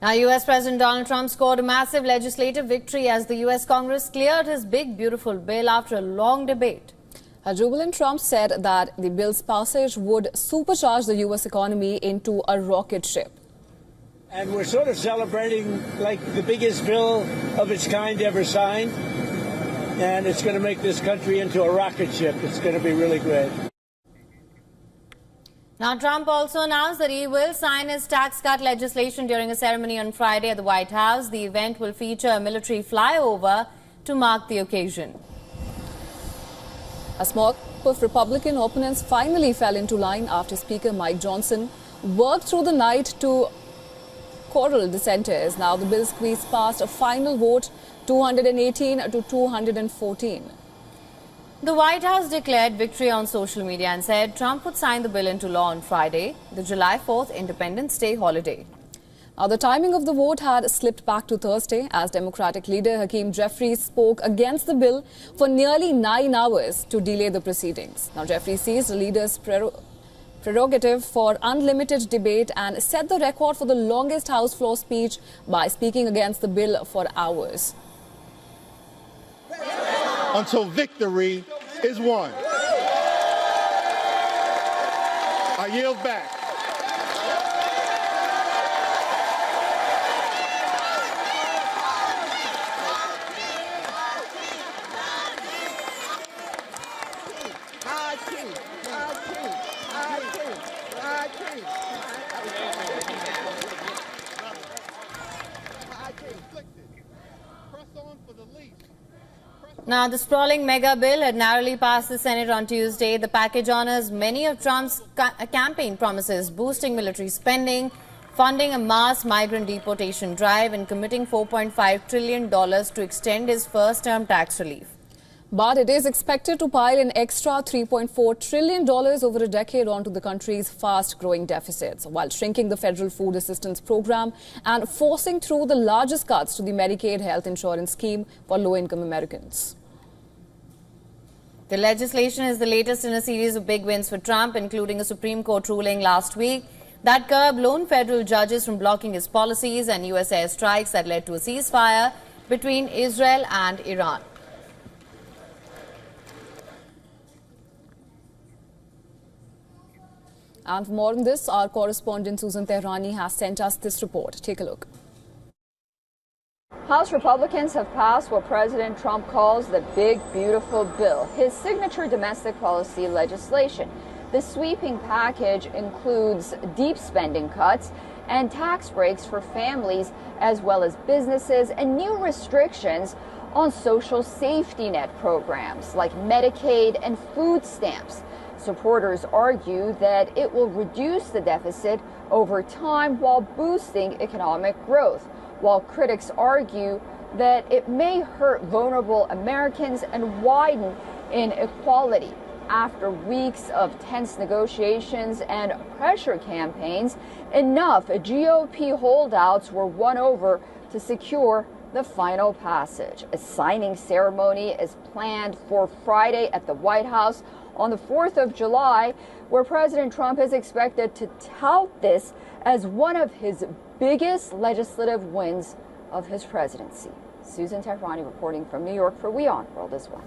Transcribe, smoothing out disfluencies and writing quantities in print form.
Now, U.S. President Donald Trump scored a massive legislative victory as the U.S. Congress cleared his big, beautiful bill after a long debate. A jubilant Trump said that the bill's passage would supercharge the U.S. economy into a rocket ship. And we're sort of celebrating like the biggest bill of its kind ever signed. And it's going to make this country into a rocket ship. It's going to be really great. Now, Trump also announced that he will sign his tax cut legislation during a ceremony on Friday at the White House. The event will feature a military flyover to mark the occasion. A small group of Republican opponents finally fell into line after Speaker Mike Johnson worked through the night to corral dissenters. Now the bill squeezed past a final vote, 218 to 214. The White House declared victory on social media and said Trump would sign the bill into law on Friday, the July 4th Independence Day holiday. Now, the timing of the vote had slipped back to Thursday as Democratic leader Hakeem Jeffries spoke against the bill for nearly 9 hours to delay the proceedings. Now, Jeffries seized the leader's prerogative for unlimited debate and set the record for the longest House floor speech by speaking against the bill for hours. Until victory is won. I yield back. Now, the sprawling mega bill had narrowly passed the Senate on Tuesday. The package honors many of Trump's campaign promises, boosting military spending, funding a mass migrant deportation drive, and committing $4.5 trillion to extend his first-term tax relief. But it is expected to pile an extra $3.4 trillion over a decade onto the country's fast-growing deficits, while shrinking the federal food assistance program and forcing through the largest cuts to the Medicaid health insurance scheme for low-income Americans. The legislation is the latest in a series of big wins for Trump, including a Supreme Court ruling last week that curbed lone federal judges from blocking his policies and U.S. airstrikes that led to a ceasefire between Israel and Iran. And for more on this, our correspondent Susan Tehrani has sent us this report. Take a look. House Republicans have passed what President Trump calls the Big Beautiful Bill, his signature domestic policy legislation. The sweeping package includes deep spending cuts and tax breaks for families as well as businesses and new restrictions on social safety net programs like Medicaid and food stamps. Supporters argue that it will reduce the deficit over time while boosting economic growth, while critics argue that it may hurt vulnerable Americans and widen inequality. After weeks of tense negotiations and pressure campaigns, enough GOP holdouts were won over to secure the final passage. A signing ceremony is planned for Friday at the White House on the 4th of July, where President Trump is expected to tout this as one of his biggest legislative wins of his presidency. Susan Tehrani reporting from New York for WION World is One.